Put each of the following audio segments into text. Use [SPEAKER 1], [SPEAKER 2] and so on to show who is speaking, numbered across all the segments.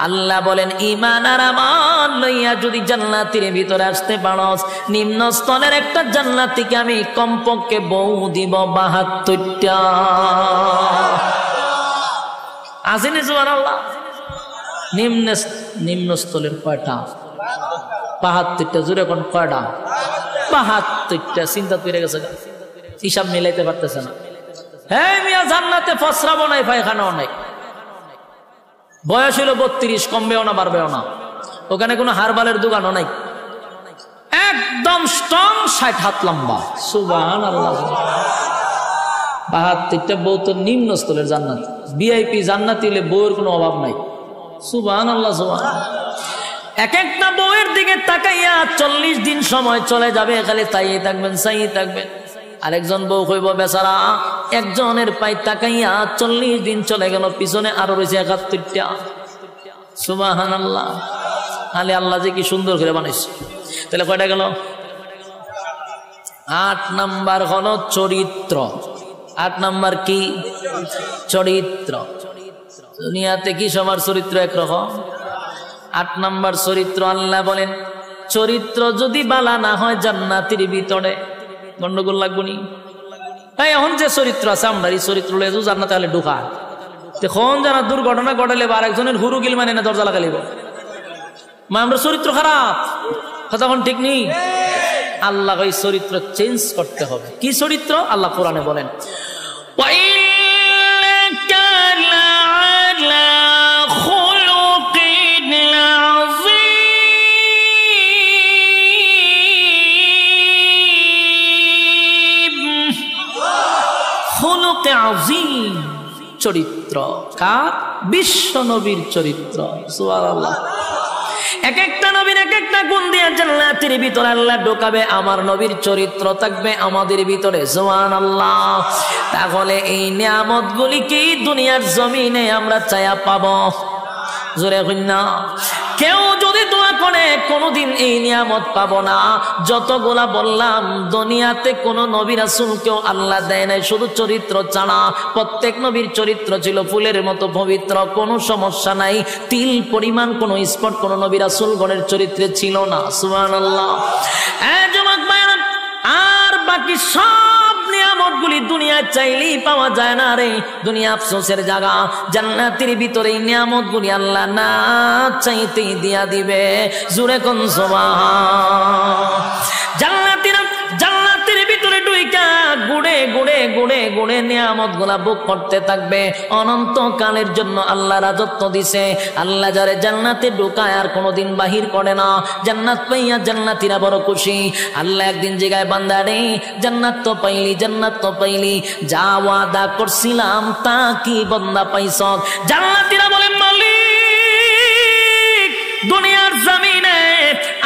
[SPEAKER 1] আল্লাহ বলেন ঈমান আর আমল লইয়া যদি জান্নাতের ভিতরে আসতে পারস, নিম্ন স্তরের একটা জান্নাতীকে আমি কমপক্ষে বউ দিব ৭২টা। আসেনি সুবহানাল্লাহ? নিম্ন স্তরের কয়টা? ৭২টা। জোরে কোন কয়টা? ৭২টা। চিন্তা করে গেছে, হিসাব মিলাইতে পারতেছে না। হ্যাঁ মিয়া, জান্নাতে ফসরাবো নাই, পায়খানাও নাই। বয়স হলো ৩২, কমবেও না বাড়বেও না। ওখানে কোনো হারবালের দোকানও নাই, একদম স্ট্রং, ৬০ হাত লম্বা। সুবহানাল্লাহ। ৭২টা বউ তো নিম্ন স্তরের জান্নাত, ভিআইপি জান্নাতি হলে বউয়ের কোনো অভাব নাই। সুবহানাল্লাহ সুবহানাল্লাহ। এক একটা বউয়ের দিকে তাকাইয়া ৪০ দিন সময় চলে যাবে, খালি চাইয়ে থাকবেন চাইয়ে থাকবেন। আরেকজন বউ কইব বেচারা একজনের পাই তাকাইয়া ৪০ দিন চলে গেল, পিছনে আরো রয়েছে ৭১টা। সুবহানাল্লাহ। খালি আল্লাহ যে কি সুন্দর করে বানাইছে। তাহলে কয়টা গেল? ৮ নাম্বার হলো চরিত্র। ৮ নাম্বার কি? চরিত্র। দুনিয়াতে কি সবার চরিত্র একরকম? ৮ নাম্বার চরিত্র। আল্লাহ বলেন চরিত্র যদি বালা না হয় জান্নাতের ভিতরে গন্ডগোল লাগবো নি। তাই এখন যে চরিত্র আছে আমরা এই চরিত্র লয়ে জান্নাতে হলে ঢোকা, তখন যারা দুর্ঘটনা ঘটালে বা আরেকজনের হুরু গিল মানে না দরজা লাগালিব, মা আমরা চরিত্র খারাপ, তখন ঠিক নেই। আল্লাহ এই চরিত্র চেঞ্জ করতে হবে। কি চরিত্র? আল্লাহ কোরআনে বলেন চরিত্র। কার? বিশ্ব নবীর চরিত্র। সুবহানাল্লাহ। এক একটা নবীর এক একটা গুণ দিয়ে জান্নাতের ভিতরে আল্লাহ ঢোকাবে। আমার নবীর চরিত্র থাকবে আমাদের ভিতরে। সুবহানাল্লাহ। তাহলে এই নিয়ামতগুলি কি দুনিয়ার জমিনে আমরা চায়া পাবো? জোরে কই না। কেউ যদি দোয়া করে কোনদিন এই নিয়ামত পাবো না। যতগুলা বললাম দুনিয়াতে কোন নবী রাসূলকেও আল্লাহ দেয় নাই শুধু চরিত্র ছাড়া। প্রত্যেক নবীর চরিত্র ছিল ফুলের মতো পবিত্র, কোনো সমস্যা নাই। তিল পরিমাণ কোনো স্পট কোন নবী রাসূলগণের চরিত্রে ছিল না। সুবহানাল্লাহ। যুবক ভাইরা, আর বাকি সব নিয়ামতগুলি দুনিয়া চাইলেই পাওয়া যায় না রে। দুনিয়া আফসোসের জায়গা। জান্নাতের ভিতরে এই নিয়ামতগুলি আল্লাহ না চাইতেই দিয়া দিবে। জোরে কোন সুবহান। জান্নাতের ভিতরে ঢুইকা গুড়ে গুড়ে গুড়ে গুড়ে নিয়ামতগুলা ভোগ করতে থাকবে অনন্তকালের জন্য। আল্লাহ রাজত্ব দিছে। আল্লাহ যারে জান্নাতে ঢুকায় আর কোনোদিন বাহির করে না। জান্নাত পাইয়া জান্নাতীরা বড় খুশি। আল্লাহ একদিন জায়গায় বান্দা রে জান্নাত তো পাইলি, জান্নাত তো পাইলি, যা ওয়াদা করছিলাম তা কি বান্দা পাইছ? জান্নাতীরা বলেন মালিক, দুনিয়ার জমিনে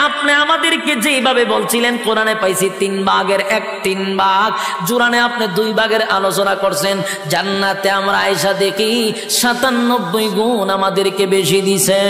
[SPEAKER 1] আপনি আমাদেরকে যেভাবে বলছিলেন কোরআনে পাইছি 3 ভাগের 1/3 ভাগ, জুরানে আপনি 2 ভাগের আলোচনা করছেন। জান্নাতে আমরা আয়েশা দেখি 97 গুণ আমাদেরকে বেশি দিছে।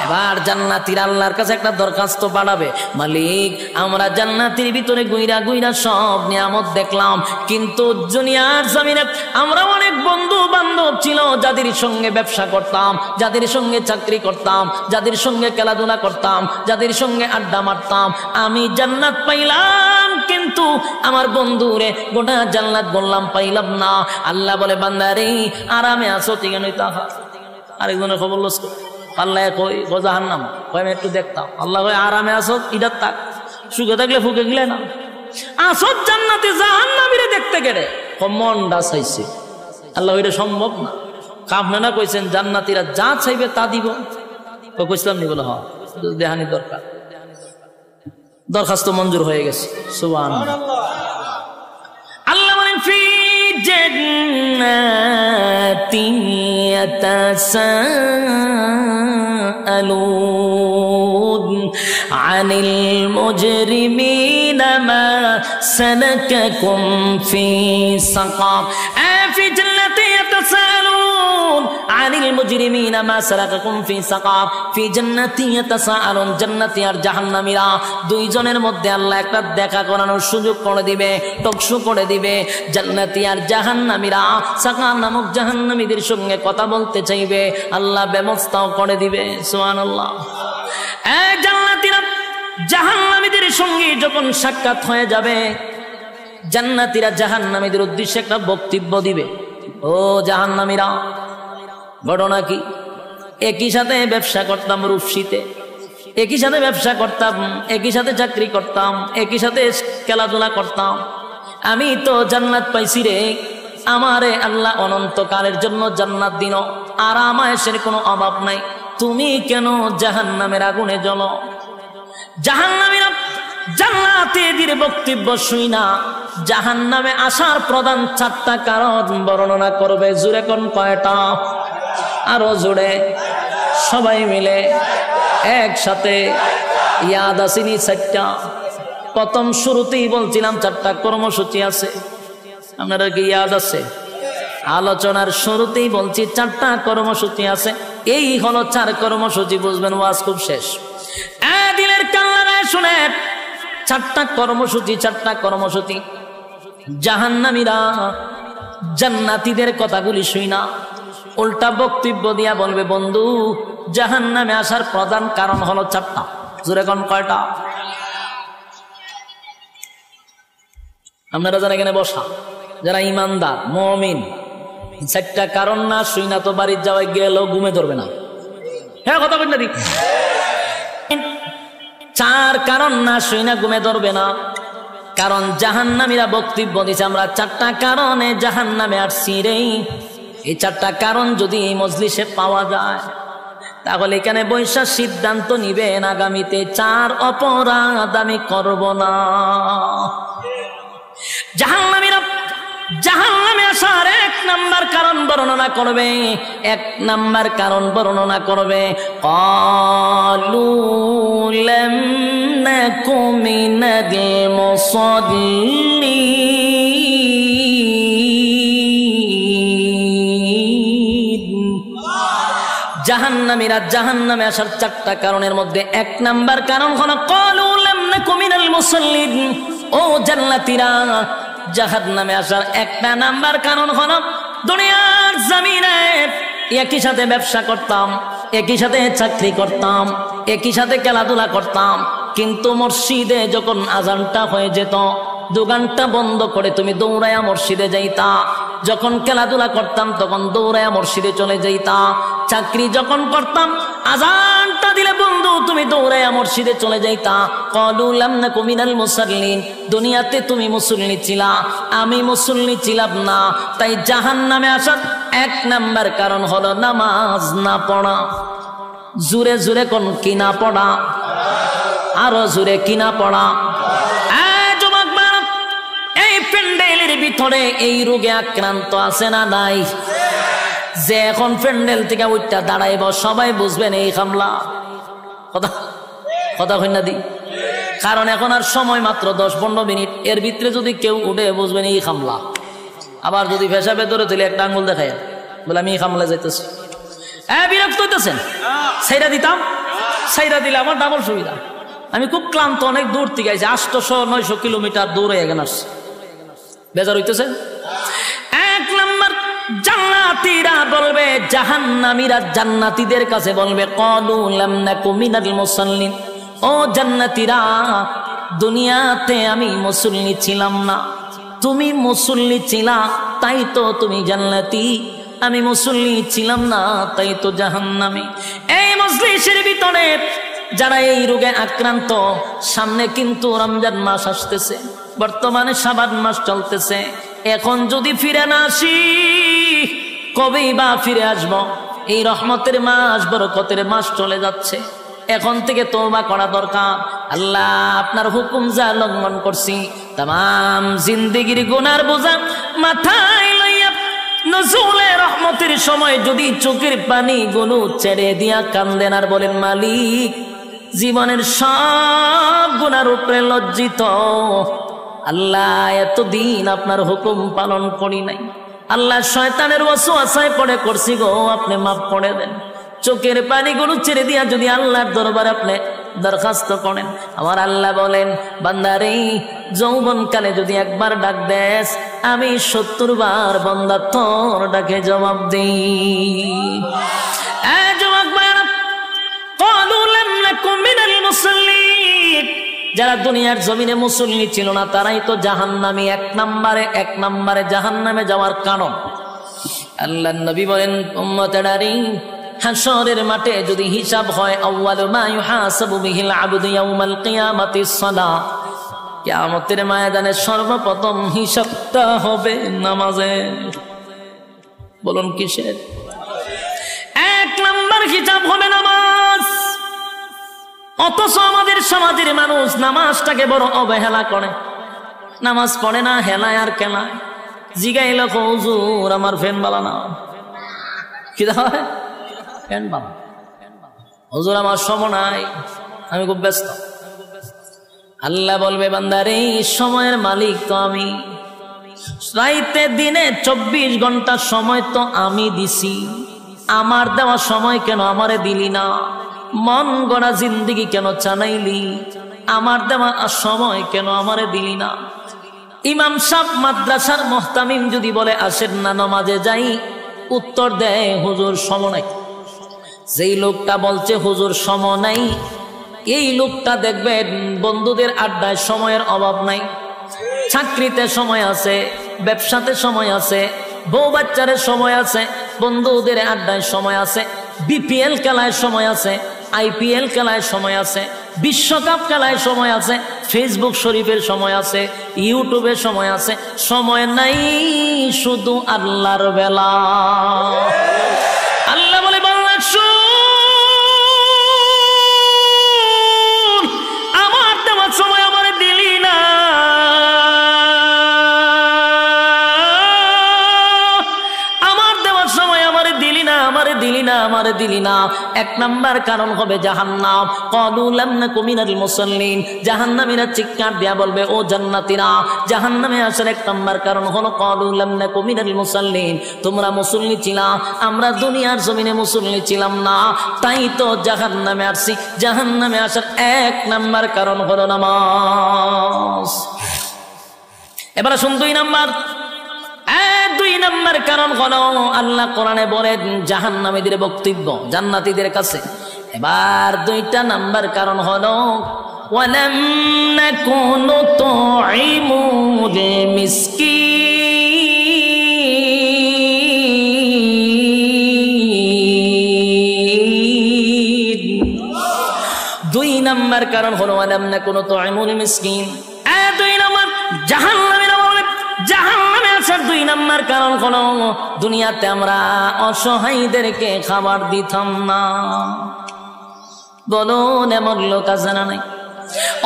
[SPEAKER 1] এবার জান্নাতীরা আল্লাহর কাছে একটা দরখাস্ত পাঠাবে, মালিক আমরা জান্নাতের ভিতরে গুইরা গুইরা সব নিয়ামত দেখলাম, কিন্তু দুনিয়ার জমিনে আমরা অনেক বন্ধু বান্ধব ছিল যাদের সঙ্গে ব্যবসা করতাম, যাদের সঙ্গে চাকরি করতাম, যাদের সঙ্গে খেলাধুলা করতাম, যাদের সঙ্গে আড্ডা মারতাম। আমি জান্নাত পাইলাম কিন্তু আমার বন্ধুরে গোটা জান্নাত বললাম পাইলাম না। আল্লাহ বলে বান্দারে আরামে আছো ঠিক নই তাহা। আরেকজনের খবর লস আল্লাহ কই জাহান্নাম কই আমি একটু দেখতাম। আল্লাহ কই আরামে আসো ইদার তাক, সুখে থাকলে ফুকে গেলে না আসো জান্নাতে, জাহান্নামীরে দেখতে গেলে মনটা চাইছে। আল্লাহ এটা সম্ভব না। কামনা না কইছেন জান্নাতীরা যা চাইবে তা দিব। কইছিলাম নি বলে হ্যাঁ দেহানি দরকার। দরখাস্ত মঞ্জুর হয়ে গেছে। সুবহানাল্লাহ। আল্লাহ বলেন ফি জান্নাতি ইয়াতাসাআলুন আনিল মুজরিমিনা মা সালাকাকুম ফি সাকার। ফি জান্নাতি ইয়াতাসাআলুন يسألون عن المجرمين ما سلككم في سقر في جنة يتساءلون জান্নাতি আর জাহান্নামীরা দুইজনের মধ্যে আল্লাহ একটা দেখা করানোর সুযোগ করে দিবে, টকশো করে দিবে। জান্নাতি আর জাহান্নামীরা সাকার নামক জাহান্নামীদের সঙ্গে কথা বলতে চাইবে, আল্লাহ ব্যবস্থাও করে দিবে। সুবহানাল্লাহ। এই জান্নাতীরা জাহান্নামীদের সঙ্গে যখন সাক্ষাৎ হয়ে যাবে, জান্নাতীরা জাহান্নামীদের উদ্দেশ্যে একটা বক্তব্য দিবে। ও জাহান্নামীরা, ঘটনা কি? একই সাথে ব্যবসা করতাম রূপসীতে, একই সাথে ব্যবসা করতাম, একই সাথে চাকরি করতাম, একই সাথে খেলাধুলা করতাম। আমি তো জান্নাত পাইছি রে, আমারে আল্লাহ অনন্তকালের জন্য জান্নাত দিন, আরাম আয়েশের কোনো অভাব নাই। তুমি কেন জাহান্নামের আগুনে জ্বলো? জাহান্নামীরা জান্নাতীদের বক্তব্য শুই না জাহান্নামে আসার প্রধান 4টা কারণ বর্ণনা করবে। জোরে কোন কয়টা? আরো জোরে সবাই মিলে একসাথে। ইয়াদ আসেনি 4টা? প্রথম শুরুতেই বলছিলাম 4টা কর্মসূচি আছে, আপনারা কি ইয়াদ আছে? আলোচনার শুরুতেই বলছি 4টা কর্মসূচি আছে। এই হলো 4 কর্মসূচি, বুঝবেন ওয়াজ খুব শেষ। দিলের কান লাগায় শুনে 4টা কর্মসূচি, 4টা কর্মসূচি। জাহান্নামীরা জান্নাতীদের কথাগুলি শুই না, উল্টা বক্তব্য দিয়া বলবে, বন্ধু জাহান্নামে আসার প্রধান কারণ হলো 4টা। জোরে কোন কয়টা? আপনারা যারা এখানে বসা, যারা ইমানদার মুমিন, 4টা কারণ না শুই না তো বাড়ির যাওয়ায় গেলেও ঘুমে ধরবে না। হ্যাঁ কথা বলেন না? 4 কারণ না শুই না ঘুমে ধরবে না। কারণ জাহান্নামীরা বক্তব্য দিছে আমরা 4টা কারণে জাহান্নামে আসছি রে। এই 4টা কারণ যদি এই মজলিসে পাওয়া যায়, তাহলে এখানে বৈশা সিদ্ধান্ত নিবেন আগামীতে 4 অপরাধ আমি করব না। জাহান্নামীরা জাহান্নামে আসার 1 নাম্বার কারণ বর্ণনা করবে। 1 নাম্বার কারণ বর্ণনা করবে, ক্বালু লাম নাকু মিনাল মুসাল্লিন। জাহান্নামীরা জাহান্নামে আসার 4টা কারণের মধ্যে 1 নাম্বার কারণ হলো ক্বালু লাম নাকু মিনাল মুসাল্লিন। ও জান্নাতীরা, জাহান্নামে আসার 1টা নাম্বার কারণ হলো দুনিয়ার জমিনে একই সাথে ব্যবসা করতাম, একই সাথে চাকরি করতাম, একই সাথে খেলাধুলা করতাম, কিন্তু মসজিদে যখন আজানটা হয়ে যেত দোকানটা বন্ধ করে তুমি দৌড়ায়া মসজিদে যাইতা। যখন খেলাধুলা করতাম তখন দৌড়ায়া মসজিদে চলে যাইতা। চাকরি যখন করতাম আজানটা দিলে বন্ধু তুমি দৌড়ায়া মসজিদে চলে যাইতা। ক্বালু লাম নাকু মিনাল মুসাল্লিন। দুনিয়াতে তুমি মুসল্লি ছিলা, আমি মুসল্লি ছিলাম না। তাই জাহান্নামে আসার 1 নাম্বার কারণ হলো নামাজ না পড়া। জোরে জোরে কোন কি না পড়া? আরো জোরে কি না পড়া? এই প্যান্ডেলের ভিতরে এই রোগে আক্রান্ত আছে না নাই? যে এখন প্যান্ডেল থেকে উঠটা দাঁড়াইব সবাই বুঝবেন এই হামলা। কথা কথা কইনা দি, কারণ এখন আর সময় মাত্র 10-15 মিনিট, এর ভিতরে যদি কেউ উঠে বুঝবেন এই হামলা। আবার যদি পেশাবে ধরে তুলে একটা আঙ্গুল দেখায় বলে আমি এই হামলা যাইতেছি, বিরক্ত হইতেছেন? সাইরা দিতাম, সাইরা দিলে আমার ডাবল সুবিধা। আমি খুব ক্লান্ত, অনেক দূর থেকে আইছি, 800-900 কিলোমিটার দূরে এখানে আসছি, বেজার হইতেছে। 1 নাম্বার জান্নাতীরা বলবে, জাহান্নামীরা জান্নাতীদের কাছে বলবে, ক্বালু লাম নাকু মিনাল মুসাল্লিন। ও জান্নাতীরা, দুনিয়াতে আমি মুসল্লি ছিলাম না, তুমি মুসল্লি ছিলা তাই তো তুমি জান্নাতি, আমি মুসল্লি ছিলাম না তাই তো জাহান্নামী। এই মজলিসের ভিতরে যারা এই রোগে আক্রান্ত, সামনে কিন্তু রমজান মাস আসতেছে, বর্তমানে শাবান মাস চলতেছে। এখন যদি ফিরে না আসি কবেই বা ফিরে আসব? এই রহমতের মাস, বরকতের মাস চলে যাচ্ছে। এখন থেকে তওবা করা দরকার। আল্লাহ আপনার হুকুম যা লঙ্ঘন করছি, তাম জিন্দেগির গুনার বোঝা মাথায় লইয়া নজুলে রহমতের সময় যদি চোখের পানি গুলো ছেড়ে দিয়া কান্দেন আর বলেন, মালিক জীবনের সব গুনার উপরে লজ্জিত, আল্লাহ এতদিন আপনার হুকুম পালন করি নাই, আল্লাহ শয়তানের ওয়াসওয়াসায় পড়ে করছি গো, আপনি মাফ করে দেন। চোখের পানিগুলো ছেড়ে দিয়া যদি আল্লাহর দরবারে আপনি দরখাস্ত করেন, আমার আল্লাহ বলেন বান্দারে যৌবনকালে যদি একবার ডাক দেস, আমি 70 বার বান্দা তোর ডাকে জবাব দিই। যারা দুনিয়ার জমিনে মুসল্লি ছিল না তারাই তো জাহান্নামী, এক নম্বরে জাহান্নামে যাওয়ার কারণ। আল্লাহর নবী বলেন উম্মতেরারে হাশরের মাঠে যদি হিসাব হয়, আউয়ালু মা ইউহাসাবু বিহিল আবদু ইয়াউমাল কিয়ামাতিস সালাহ, কিয়ামতের ময়দানে সর্বপ্রথম হিসাবটা হবে নামাজের। বলুন কিসের? 1 নম্বর হিসাব হবে নামাজ। অথচ আমাদের সমাজের মানুষ নামাজটাকে বড় অবহেলা করে, নামাজ পড়ে না, হেলায় আর কেলায়। জিগাইল হুজুর আমার ফ্যান বালা না, কি হয় ফ্যান বালা, হুজুর আমার সময় নাই, আমি খুব ব্যস্ত। আল্লাহ বলবে বান্দারে সময়ের মালিক তো আমি, রাইতে দিনে 24 ঘন্টা সময় তো আমি দিছি, আমার দেওয়া সময় কেন আমারে দিলি না? মন গড়া জিন্দেগি কেন চালাইলি? আমার দেওয়া সময় কেন আমারে দিলি না? ইমাম সাহেব মাদ্রাসার মুহতামিম যদি বলে আসেন না নামাজে যাই, উত্তর দেয় হুজুর সময় নাই। যেই লোকটা বলছে হুজুর সময় নাই, এই লোকটা দেখবেন বন্ধুদের আড্ডায় সময়ের অভাব নাই, চাকরিতে সময় আছে, ব্যবসাতে সময় আছে, বউ বাচ্চারের সময় আছে, বন্ধুদের আড্ডায় সময় আছে, বিপিএল খেলায় সময় আছে, আইপিএল খেলায় সময় আছে, বিশ্বকাপ খেলায় সময় আছে, ফেসবুক শরীফের সময় আছে, ইউটিউবের সময় আছে। সময় নাই শুধু আল্লাহর বেলা। আল্লাহ বলে বাংলা শুন, আমার দেওয়ার সময় আমার দিলি না, দিলি না। 1 নম্বর কারণ হবে জাহান্নাম। ক্বালু লাম নাকু মিনাল মুসাল্লিন, জাহান্নামীরা চিৎকার দিয়া বলবে ও জান্নাতীরা, জাহান্নামে আসার 1 নম্বর কারণ হলো ক্বালু লাম নাকু মিনাল মুসাল্লিন, তোমরা মুসল্লি ছিলা, আমরা দুনিয়ার জমিনে মুসল্লি ছিলাম না, তাই তো জাহান্নামে আসছি। জাহান্নামে আসার 1 নম্বর কারণ হলো নামাজ। এবারে শুন 2 নম্বর। 2 নম্বর কারণ হলো আল্লাহ কোরআনে বলেন জাহান্নামীদের বক্তব্য জান্নাতীদের কাছে। এবার 2টা নাম্বার কারণ হলো ওয়ালাম নাকুনু তুইমুল মিসকিন। 2 নম্বর কারণ হলো ওয়ালাম নাকুনু তুইমুল মিসকিন। 2 নম্বর জাহান্নামীরা বলে জাহান্নামে আসার 2 নম্বর কারণ হলো দুনিয়াতে আমরা অসহায়দেরকে খাবার দিতাম না। বলুন এমন লোক আছে না নাই?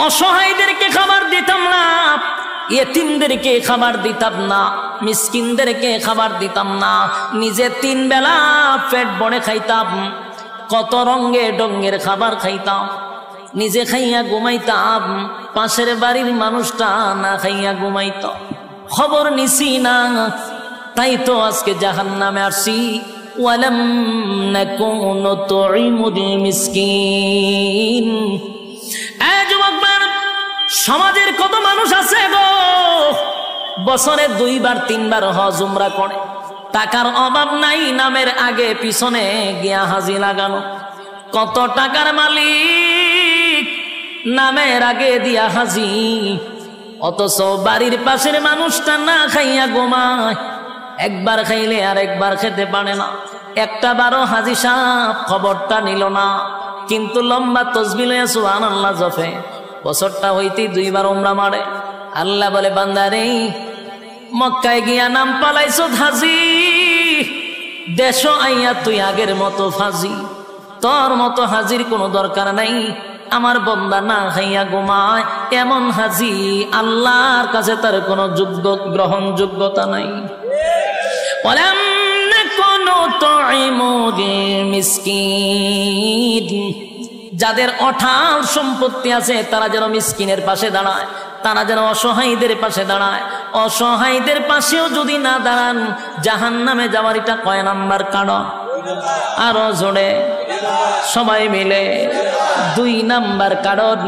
[SPEAKER 1] অসহায়দেরকে খাবার দিতাম না, ইয়েতিমদেরকে খাবার দিতাম না, মিসকিনদেরকে খাবার দিতাম না, নিজে 3 বেলা পেট ভরে খাইতাম, কত রঙে ডঙ্গের খাবার খাইতাম, নিজে খাইয়া ঘুমাইতাম, পাশের বাড়ির মানুষটা না খাইয়া ঘুমাইত, খবর নিছি না, তাই তো আজকে জাহান্নামে আসি। ওয়ালাম নাকুনু তুইমুল মিসকিন। যুবক, সমাজের কত মানুষ আছে গো বছরে 2 বার 3 বার হজ উমরা করে, টাকার অভাব নাই, নামের আগে পিছনে গিয়া হাজি লাগানো। কত টাকার মালিক, নামের আগে দিয়া হাজি, অথচ বাড়ির পাশের মানুষটা না খাইয়া ঘুমায়, একবার খাইলে আর একবার খেতে পারে না, একটা বারো হাজি সাহেব খবরটা নিল না, কিন্তু লম্বা তসবিহ লইয়া সুবহানাল্লাহ জপে, বছরটা হইতে 2 বার উমরা মারে। আল্লাহ বলে বান্দারে মক্কায় গিয়া নাম পালাইছ হাজি, দেশ আইয়া তুই আগের মতো ফাজি, তোর মতো হাজির কোনো দরকার নাই, আমার বান্দা না খাইয়া ঘুমায়, এমন হাজি আল্লাহর কাছে তার কোনো যোগ্য গ্রহণযোগ্যতা নাই। ওয়ালাম নাকুনু তুইমুল মিসকিন। যাদের অঢাল সম্পত্তি আছে তারা যেন মিসকিনের পাশে দাঁড়ায়, তারা যেন অসহায়ীদের পাশে দাঁড়ায়। অসহায়ীদের পাশেও যদি না দাঁড়ান, জাহান্নামে যাওয়ার এটা কয় নাম্বার কারণ? আরো জোরে সবাই মিলে 2 নাম্বার কারণ।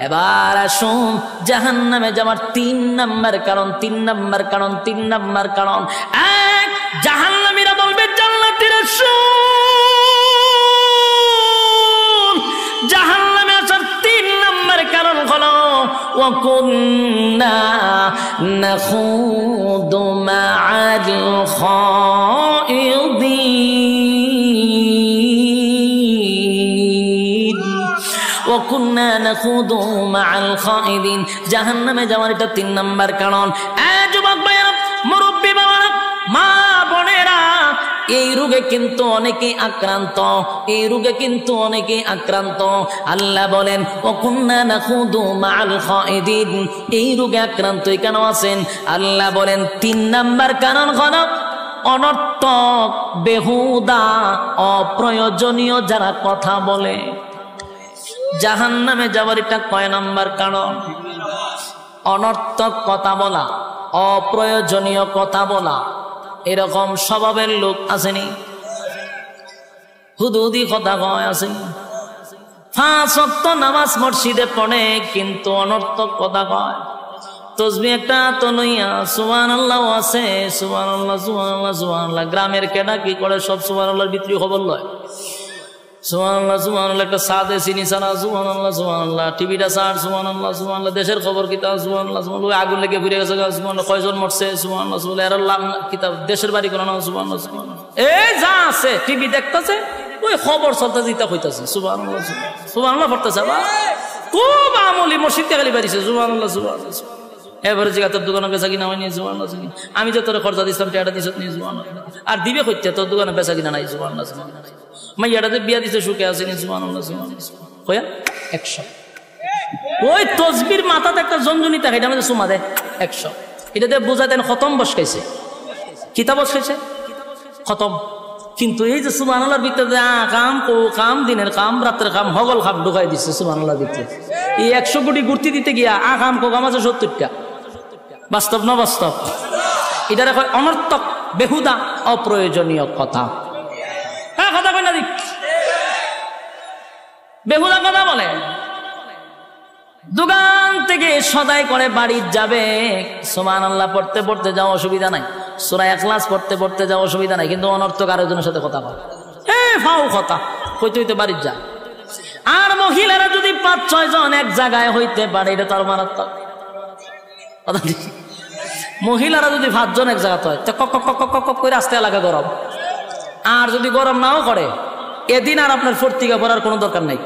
[SPEAKER 1] এবার আসুন জাহান্নামে যাওয়ার 3 নাম্বার কারণ। 3 নাম্বার কারণ, 3 নাম্বার কারণ। এক, জাহান্নামীরা বলবে জান্নাতীরা শুন, জাহান্নামে আসার 3 নাম্বার কারণ হলো ওয়া কুন্না নাখুদু মা'আল খাইদিন, ওয়া কুন্না নাখুদু মা'আল খাইদিন। জাহান্নামে যাওয়ার এটা 3 নাম্বার কারণ। যুবক ভাইরা, মুরব্বী বাবারা, মা বোনেরা, এই রোগে কিন্তু অনেকেই আক্রান্ত, এই রোগে কিন্তু অনেকেই আক্রান্ত। আল্লাহ বলেন ওয়াকুন্না নাখুদু মা'আল খাইদিন, এই রোগে আক্রান্ত কেন আছেন? আল্লাহ বলেন 3 নাম্বার কারণ হলো অনর্থক, বেহুদা, অপ্রয়োজনীয় যারা কথা বলে। জাহান্নামে যাওয়ার এটা কয় নাম্বার কারণ? অনর্থক কথা বলা, অপ্রয়োজনীয় কথা বলা। এরকম স্বভাবের লোক আসেনি? হুদুদি কথা কয় আসেনি? 5 ওয়াক্ত নামাজ মসজিদে পড়ে কিন্তু অনর্থক কথা কয়। তসবিহ একটা তো লইয়া সুবহানাল্লাহ আছে, সুবহানাল্লাহ সুবহানাল্লাহ সুবহানাল্লাহ। গ্রামের কেডা কি করে? সব সুবহানাল্লাহর ভিতরে খবর লয়। সুবহানাল্লাহ সুবহানাল্লাহ, একটা সাদে চিনি ছাড়া সুবহানাল্লাহ সুবহানাল্লাহ, টিভিটা ছাড় সুবহানাল্লাহ সুবহানাল্লাহ, দেশের খবর কিতাব সুবহানাল্লাহ সুবহানাল্লাহ, আগুন লেগে ঘুরে গেছে সুবহানাল্লাহ, কয়জন মরছে সুবহানাল্লাহ সুবহানাল্লাহ, এর লাভ কিতাব দেশের বাড়ি কোন না সুবহানাল্লাহ সুবহানাল্লাহ। এই যা আছে টিভি দেখতেছে, ওই খবর চলতে দিতে হইতাছে সুবহানাল্লাহ সুবহানাল্লাহ পড়তেছে। খুব আমলি মসজিদ খালি বাড়িছে সুবহানাল্লাহ সুবহানাল্লাহ। এবারে জায়গা তোর দোকানে বেচা কিনা হয়নি সুবহানাল্লাহ, আমি যে তোর খরচা দিচ্ছিলাম টেটা দিছ নি সুবহানাল্লাহ, আর দিবে কইতে তোর দোকানে বেচা কিনা নাই সুবহানাল্লাহ সুবহানাল্লাহ। মাইয়াটাতে বিয়া দিছে সুখে আছে নি সুবহানাল্লাহ সুবহানাল্লাহ, কয়া 100। ওই তসবির মাথাতে একটা জঞ্জনি থাকে, এটা আমাদের সুমা দেয় 100। এটাতে বোঝা দেন খতম বসকাইছে, কিতাব বসকাইছে খতম। কিন্তু এই যে সুবহানাল্লাহর ভিতরে কাম ও কাম, দিনের কাম, রাতের কাম, হগল খাম ঢুকাই দিচ্ছে সুবহানাল্লাহর ভিতরে। এই 100 কোটি ঘুরতে দিতে গিয়া কাম কো কাম আছে 70টা। বাস্তব না বাস্তব? এটার অনর্থক, বেহুদা, অপ্রয়োজনীয় কথা। হ্যাঁ, কথা কই না দিক, বেহুদা কথা বলে। দোকান থেকে সদাই করে বাড়ি যাবে, সুবহানাল্লাহ পড়তে পড়তে যাও, অসুবিধা নাই। সূরা ইখলাস পড়তে পড়তে যাও, অসুবিধা নাই। কিন্তু অনর্থক আরেকজনের সাথে কথা বলে, ফাও কথা কইতে হইতে বাড়ি যা। আর মহিলারা যদি 5-6 জন এক জায়গায় হইতে পারে, এটা তার মারাত্মক কথা। মহিলারা যদি 5 জন এক জায়গাতে হয়, কক কক কক কক করে আসতে এলাকা গরম। আর যদি গরম নাও করে, এদিন আর আপনার পত্রিকা পড়ার কোনো দরকার নাই।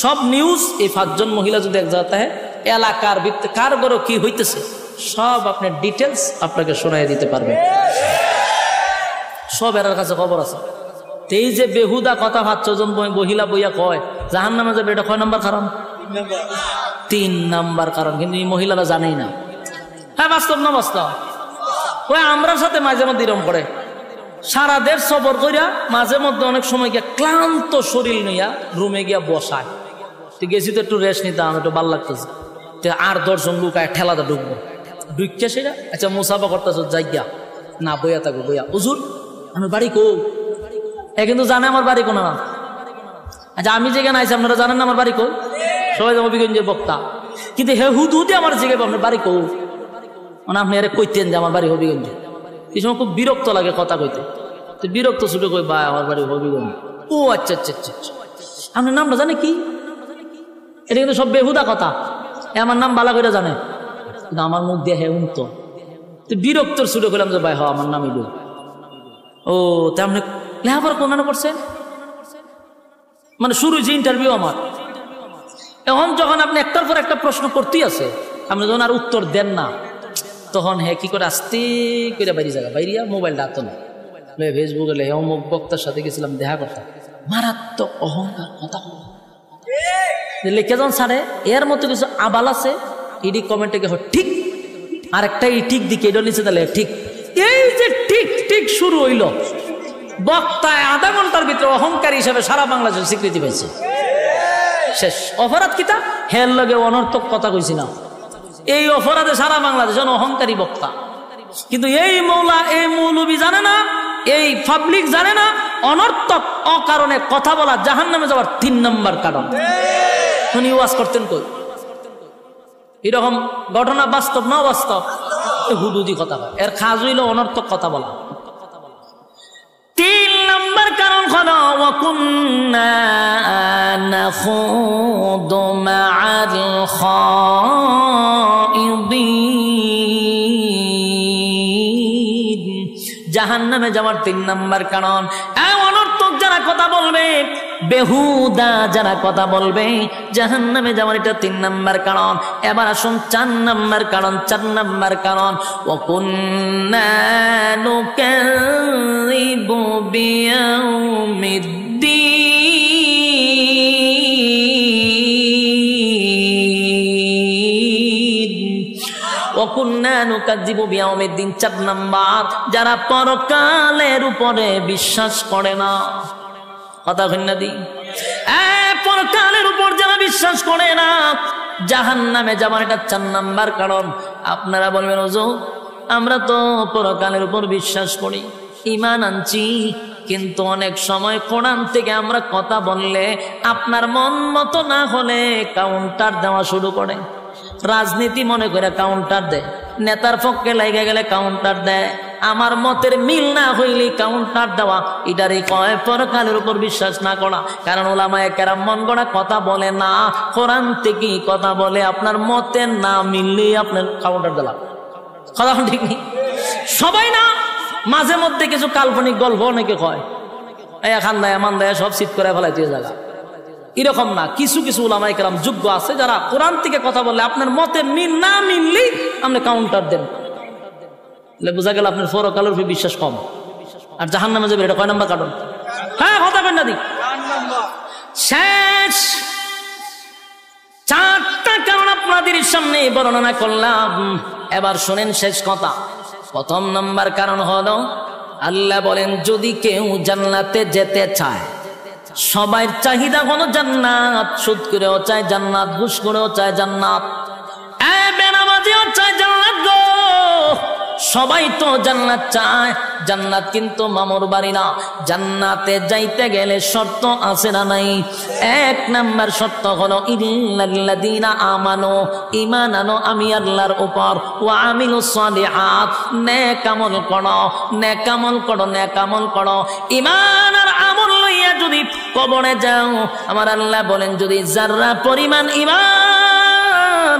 [SPEAKER 1] সব নিউজ এই 5 জন মহিলা যদি এক জায়গাতে হয়, এলাকার ভিত্তি কার গরো কি হইতেছে সব আপনার ডিটেলস আপনাকে শোনাই দিতে পারবে। সব এর কাছে খবর আছে। এই যে বেহুদা কথা 5 জন মহিলা বইয়া কয় জাহান্নামে যাবে, এটা কয় নাম্বার কারণ? 3 নাম্বার কারণ। কিন্তু এই মহিলারা জানেই না। হ্যাঁ, বাস্তব না বাস্তব? ওই আমরার সাথে মাঝে মধ্যে এরকম করে, সারা দেশ সফর করিয়া মাঝে মধ্যে অনেক সময় গিয়া ক্লান্ত শরীর নিয়া রুমে গিয়া বসায়। গেছি তো একটু রেস্ট নিতাম, একটু ভাল লাগতেছে। আর 10 জন লুকায় ঠেলাতে ঢুকবো, ঢুকিয়া সেটা আচ্ছা মুসাফা করতেছ, যাই গিয়া না বইয়া থাকবো, বইয়া হুজুর আমি বাড়ি কো, কিন্তু জানে আমার বাড়ি কোন না। আচ্ছা আমি যেখানে আইছি আপনারা জানেন না আমার বাড়ি কো? সবাই যাবো বিগঞ্জের বক্তা, কিন্তু হে হুদুদি আমার জিজ্ঞাসা আপনার বাড়ি কো, মানে আপনি আরে কইতেন যে আমার বাড়ি হবিগঞ্জ। এই সময় খুব বিরক্ত লাগে কথা কইতে, তো বিরক্ত ছুটে কই ভাই আমার বাড়ি হবিগঞ্জ। ও আচ্ছা আচ্ছা আচ্ছা, আপনার নামটা জানে কি? এটা কিন্তু সব বেহুদা কথা। আমার নাম বালা করে জানে, কিন্তু আমার মুখ দিয়ে হে উনতো, বিরক্তর ছুটে কইলাম যে ভাই হ আমার নাম ইলু। ও তেমনি লেখাপড়া কোন করছেন, মানে শুরু যে ইন্টারভিউ আমার। এখন যখন আপনি একটার পর একটা প্রশ্ন করতেই আছে, আপনি যখন আর উত্তর দেন না, তখন হ্যাঁ কি করে আস্তে করে বাইরে জায়গা বাইরিয়া মোবাইলটা হাত না ফেসবুকে লেহে অমুক বক্তার সাথে গেছিলাম দেখা করতাম, মারাত্মক অহংকার কথা লিখে যখন ছাড়ে। এর মতো কিছু আবাল আছে, ইডি কমেন্টে গে ঠিক, আর একটা ই ঠিক দিকে এটা নিচে তাহলে ঠিক। এই যে ঠিক ঠিক শুরু হইল, বক্তায় আধা ঘন্টার ভিতরে অহংকারী হিসাবে সারা বাংলাদেশে স্বীকৃতি পাইছে। শেষ অপরাধ কিতা? হের লগে অনর্থক কথা কইছি না, এই অপরাধে সারা বাংলাদেশ অহংকারী বক্তা, কিন্তু এই মৌলবী জানে না, এই পাবলিক জানে না, অনর্থক অকারণে কথা বলা জাহান্নামে যাওয়ার 3 নম্বর কারণ। উনি ওয়াজ করতেন কই? এরকম ঘটনা বাস্তব না অবাস্তব? হুদুদি কথা বলে, এর খাজ হইল অনর্থক কথা বলা। 3 নম্বর কারণ হলো ওয়াকুন্না নাখুদু মা'আল খাইদিন। জাহান্নামে যাওয়ার 3 নম্বর কারণ অনর্থক যারা কথা বলবে, বেহুদা যারা কথা বলবে, জাহান্নামে যাওয়ার এটা 3 নম্বর কারণ। এবার আসুন 4 নম্বর কারণ। 4 নম্বর কারণ ওয়াকুন্না নুকাযযিবু বিয়াউমিদ্দিন। ওয়াকুন্না নুকাযযিবু বিয়াউমিদ্দিন। 4 নম্বর, যারা পরকালের উপরে বিশ্বাস করে না। কথা কইনা দি, পরকালের উপর যারা বিশ্বাস করে না, জাহান্নামে যাবার এটা 4 নম্বর কারণ। আপনারা বলবেন হুজুর আমরা তো পরকালের উপর বিশ্বাস করি, ঈমান আনছি, কিন্তু অনেক সময় কোরআন থেকে আমরা কথা বললে আপনার মন মতো না হলে কাউন্টার দেওয়া শুরু করে। রাজনীতি মনে করে কাউন্টার দেয়, নেতার পক্ষে লাগে গেলে কাউন্টার দেয়, আমার মতের মিল না হইলে কাউন্টার দেওয়া। এটারই কয় পরকালের উপর বিশ্বাস না করা। কারণ উলামায়ে কেরাম মন গড়া কথা বলে না, কোরআন থেকে কথা বলে। আপনার মতের না মিললে আপনার কাউন্টার দিলাম। কথা ঠিক নেই? সবাই না, মাঝে মধ্যে কিছু কাল্পনিক গল্প অনেকে কয়, খান দেয় মান দেয় সব সিট করে ফেলাইতে জায়গা। এরকম না, কিছু কিছু উলামায়ে কেরাম যোগ্য আছে যারা কোরআন থেকে কথা বলে আপনার মতে মিল না মিললেই আপনি কাউন্টার দেন। বোঝা গেল আপনার পরকালের উপর বিশ্বাস কম, আর জাহান্নামে যাবে। এটা কয় নম্বর কারণ? হ্যাঁ কথা বলেন না দি। শেষ 4টা কারণ আপনাদের সামনে বর্ণনা করলাম। এবার শোনেন শেষ কথা। 1ম নম্বর কারণ হলো আল্লাহ বলেন যদি কেউ জান্নাতে যেতে চায়, সবার চাহিদা হলো জান্নাত। সুদ করেও চায় জান্নাত, ঘুষ করেও চায় জান্নাত, বেনামাজিও চায় জান্নাত গো। সবাই তো জান্নাত চায়। জান্নাত কিন্তু মামুর বাড়ি না। জান্নাতে যাইতে গেলে শর্ত আছে না নাই? 1 নম্বর শর্ত হলো ইল্লাল্লাযীনা আমানু, ঈমান আনো আমি আল্লাহর উপর, ওয়া আমিলুস সালিহাত, নেক আমল করো, নেক আমল করো, নেক আমল করো। ঈমান আর আমল লইয়া যদি কবরে যাও, আমার আল্লাহ বলেন যদি যারা পরিমাণ ঈমান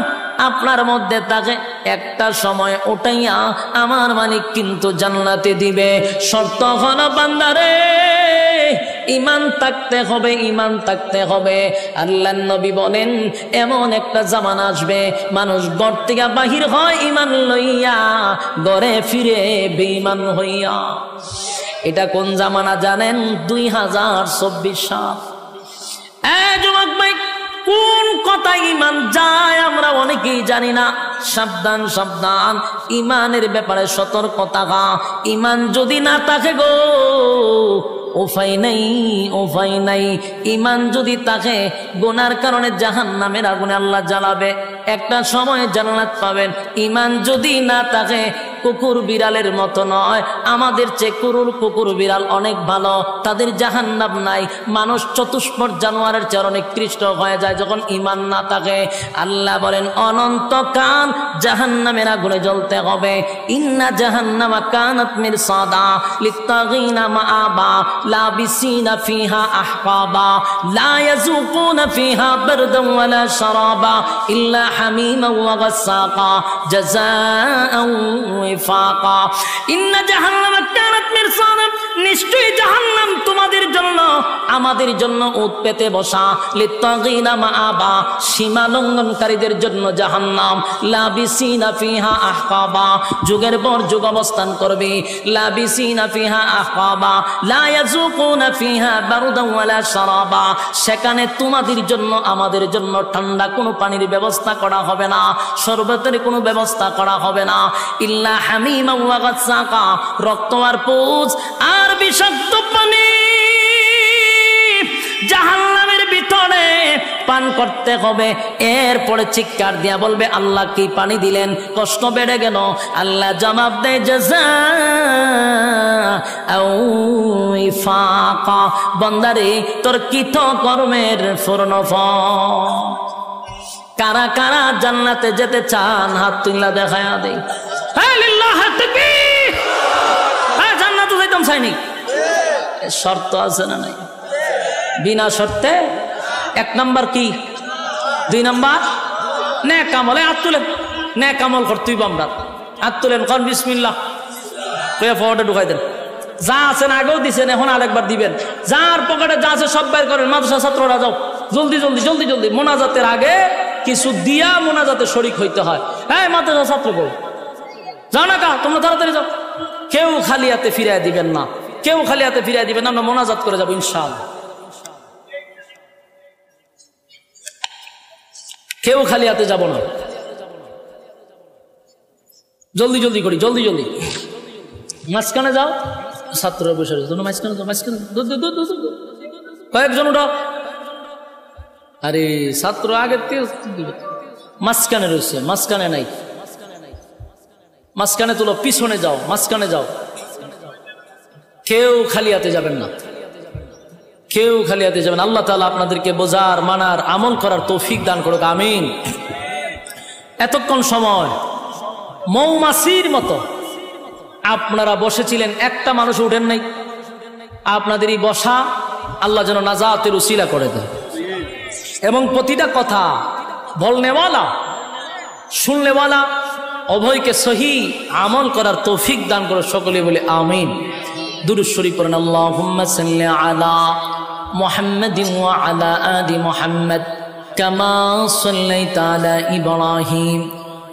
[SPEAKER 1] আপনার মধ্যে থাকে, একটা সময় ওটাইয়া আমার মালিক কিন্তু জান্নাতে দিবে। শর্ত হলো বান্দারে ঈমান থাকতে হবে, ঈমান থাকতে হবে। আল্লাহর নবী বলেন এমন একটা জামানা আসবে মানুষ ঘর থেকে বাহির হয় ঈমান লইয়া, ঘরে ফিরে বেঈমান হইয়া। এটা কোন জামানা জানেন? 2024 সাল। যুবক ভাই, কোন কথা ঈমান যায় আমরা অনেকেই জানি না। সাবধান সাবধান, ঈমানের ব্যাপারে সতর্কতা। ঈমান যদি না থাকে গো উপায় নাই, উপায় নাই। ঈমান যদি থাকে গুনার কারণে জাহান্নামের আগুনে আল্লাহ জ্বালাবে, একটা সময় জান্নাত পাবেন। ঈমান যদি না থাকে কুকুর বিড়ালের মতো নয়, আমাদের চেয়ে কুকুর বিড়াল অনেক ভালো, তাদের জাহান্নাম নাই। মানুষ চতুষ্পদ জানোয়ারের চেয়ে অনেক নিকৃষ্ট হয়ে যায় যখন ঈমান না থাকে। আল্লাহ বলেন অনন্তকাল জাহান্নামের আগুনে জ্বলতে হবে। ইন্না জাহান্নামা কানাত মিরসাদা লিত্তাগিনা মাআবা লাবিসিনা ফিহা আহকাবা লা ইয়াযুকুনা ফিহা বারদান ওয়ালা শারাবা ইল্লা হামিমা ওয়া গাসসাকা জাযাআন ওয়াফাকা। ইন্না জাহান্নামা কানাত মিরসাদা, নিশ্চয়ই জাহান্নাম তোমাদের জন্য আমাদের জন্য উৎ পেতে বসা। লিত্তাগিনা মাআবা, সীমা লঙ্ঘনকারীদের জন্য জাহান্নাম। লাবিসিনা ফিহা আহকাবা, যুগের পর যুগ অবস্থান করবে। লাবিসিনা ফিহা আহকাবা লা ইয়াযুকুনা ফিহা বারদান ওয়ালা শারাবা, সেখানে তোমাদের জন্য আমাদের জন্য ঠান্ডা কোনো পানির ব্যবস্থা করা হবে না, শরবতের কোনো ব্যবস্থা করা হবে না। ইল্লা হামিমা ওয়া গাসসাকা, রক্ত আর পুজ আর বিষাক্ত পানি। জাহান্নামের ভিতরে পান করতে হবে। এরপরে চিৎকার দিয়া বলবে আল্লাহ কি পানি দিলেন, কষ্ট বেড়ে গেল। আল্লাহ জবাব দেয় জাযাআও ওয়াফাকা, বান্দারে তোর কৃত কর্মের পূর্ণফল। কারা কারা জান্নাতে যেতে চান হাত তুললা দেখায়া দেই। হ্যাঁ লিল্লাহ তাকবীর। হ্যাঁ জান্নাতে যাইতাম চাইনি, শর্ত আছে না নাই? বিনা শর্তে এক নাম্বার কি, দুই নাম্বার নেক আমলে হাত তুলেন। নেক আমল করতেই আমরা হাত তুলেন, কোন বিসমিল্লাহ কইয়া ফটোটা ঢুকাই দেন। যা আছেন আগেও দিছেন, এখন আরেকবার দিবেন। যার পকেটে যা আছে সব বাইর করেন। মাদ্রাসা ছাত্ররা যাও জলদি জলদি জলদি জলদি। মোনাজাতের আগে কিছু দিয়া মোনাজাতে শরীক হইতে হয়। হ্যাঁ মাদ্রাসা ছাত্র বল যাও না কা, তোমরা তাড়াতাড়ি যাও। কেউ খালি হাতে ফিরিয়ে দিবেন না, কেউ খালি হাতে ফিরিয়ে দিবেন না। আমরা মোনাজাত করে যাবো ইনশাআল্লাহ। কেউ খালি হাতে যাব না। জলদি জলদি করি, জলদি জলদি। মাঝখানে যাও, ছাত্ররা বসে রয়েছে, মাঝখানে যাও, মাঝখানে কয়েকজন ওটা। আরে ছাত্র আগের থেকে মাঝখানে রয়েছে, মাঝখানে নাই, মাঝখানে তুলো, পিছনে যাও, মাঝখানে যাও। কেউ খালি হাতে যাবেন না, কেউ খালি হাতে যাবেন। আল্লাহ তাআলা আপনাদেরকে বোঝার, মানার, আমল করার তৌফিক দান করুক, আমিন। এতক্ষণ সময় মৌমাছির মতো আপনারা বসেছিলেন, একটা মানুষ উঠেন নাই। আপনাদের এই বসা আল্লাহ যেন নাজাতের উসিলা করে দেয়, এবং প্রতিটা কথা বলনেওয়ালা শুননেওয়ালা উভয়কে সহি আমল করার তৌফিক দান করে সকলে বলে আমিন। দুরূদ শরীফ পড়েন। আল্লাহুম্মা সাল্লি আলা মুহাম্মাদিন ওয়া আলা আলি মুহাম্মাদ কামা সাল্লাইতা আলা ইব্রাহিম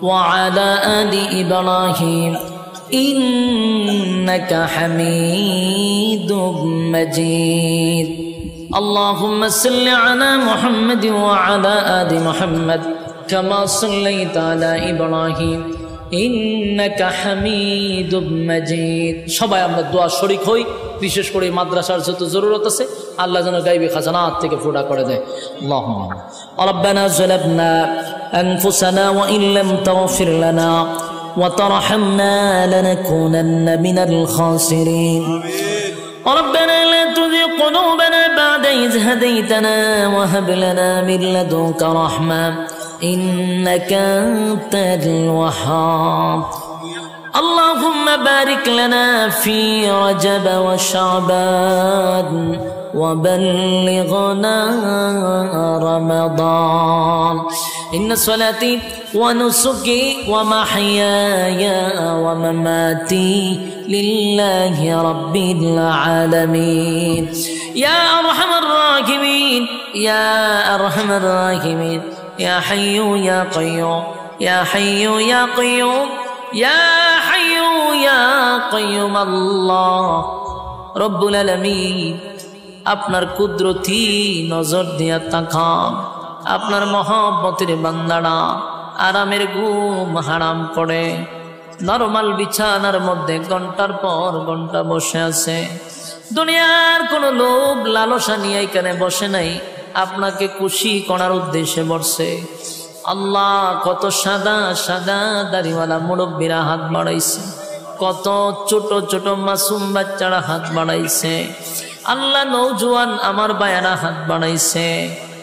[SPEAKER 1] ওয়া আলা আলি ইব্রাহিম ইন্নাকা হামিদুম মাজিদ। اللهم صل على محمد وعلى آل محمد كما صليت على إبراهيم إنك حميد مجيد। সবাই আমরা দোয়া শরীক হই, বিশেষ করে মাদ্রাসার যত জরুরত আছে আল্লাহ যেন গায়বী খাজানাত থেকে ফুটা করে দেয়। আল্লাহুম্মা রব্বানা যালামনা আনফুসানা ওয়া ইন লাম তাগফির লানা ওয়া তারহামনা লানাকুনান্না মিনাল খাসিরিন। ربنا لا تزغ قلوبنا بعد إذ هديتنا وهب لنا من لدنك رحمة إنك أنت الوهاب. اللهم بارك لنا في رجب وشعبان وبلغنا رمضان. إن صلاتي ونسكي ومحياي ومماتي لله رب العالمين. يا أرحم الراحمين يا أرحم الراحمين يا حي يا قيوم يا حي يا قيوم يا حي يا قيوم الله رب العالمين. আপনার কুদরতি নজর দিয়া তাকান, আপনার মহব্বতের বান্দারা আরামের ঘুম হারাম করে নরমাল বিছানার মধ্যে ঘন্টার পর ঘন্টা বসে আছে। দুনিয়ার কোন লোভ লালসা নিয়ে এখানে বসে নাই, আপনাকে খুশি করার উদ্দেশ্যে বসছে। আল্লাহ কত সাদা সাদা দাড়িওয়ালা মুরব্বীরা হাত বাড়াইছে, কত ছোট ছোট মাসুম বাচ্চারা হাত বাড়াইছে। আল্লাহ নৌজওয়ান আমার বায়ারা হাত বাড়াইছে,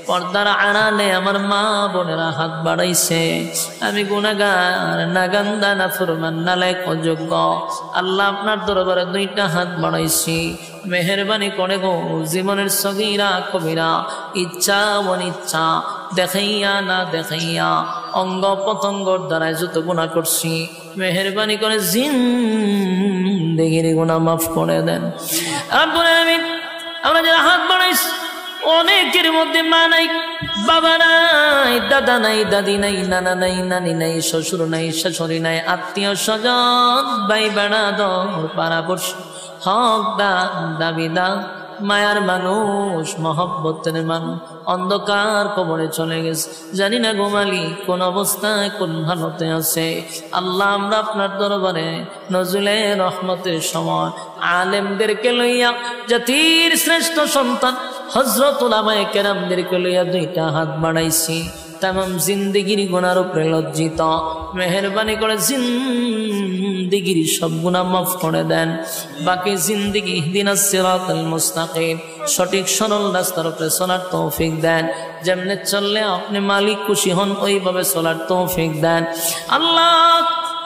[SPEAKER 1] পর্দার আড়ালে আমার মা বোনেরা হাত বাড়াইছে। আমি গুনাহগার, নাগান্দা, নাফরমান, নালায়েক, অযোগ্য। আল্লাহ আপনার দরবারে দুইটা হাত বাড়াইছি, মেহেরবানি করে গো জীবনের সগীরা কবিরা, ইচ্ছা অনিচ্ছা, দেখাইয়া না দেখাইয়া, অঙ্গ পতঙ্গর দ্বারায় যত গুনাহ করছি, মেহেরবানি করে জিন্দেগির গুনাহ মাফ করে দেন। আমরা যারা হাত বাড়াইছি অনেকের মধ্যে মা নাই, বাবা নাই, দাদা নাই, দাদি নাই, নানা নাই, নানি নাই, শ্বশুর নাই, শাশুড়ি নাই, আত্মীয় স্বজন, ভাই বেড়াদর, পাড়াপড়শি, হকদার, দাবিদার, মায়ার মানুষ, মহব্বতের মানুষ অন্ধকার কবরে চলে গেছে। জানি না গোমালি কোন অবস্থায় কোন হালতে আছে। আল্লাহ আমরা আপনার দরবারে নজরুলে রহমতের সময় আলেমদেরকে লইয়া জাতির শ্রেষ্ঠ সন্তান হযরত উলামায়ে কেরামদেরকে লইয়া দুইটা হাত বাড়াইছি तमाम जिंदगिर गुनार उपरे लज्जित मेहरबानी करे जिंदगिर सब गुनाह माफ करे देन बाकी जिंदगी इहदिनास सिराताल मुस्ताकिम सठिक सरल रास्तार उपरे चलार तौफिक देन जेमने चलले अपनी मालिक खुशी हन ओइभाবে चलार तौफिक देन আল্লাহ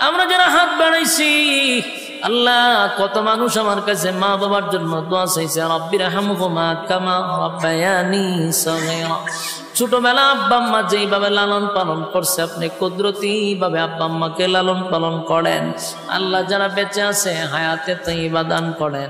[SPEAKER 1] আমরা যারা হাত বাড়াইছি আল্লাহ কত মানুষ আমার কাছে মা বাবার জন্য দোয়া চাইছে রব্বির হামহুমা কামা রাব্বায়ানি সগীরা ছোটবেলা আব্বা আম্মা যেইভাবে লালন পালন করছে আপনি কুদরতি ভাবে আব্বা আম্মাকে লালন পালন করেন আল্লাহ যারা বেঁচে আছে হায়াতে তাইয়্যিবা দান করেন।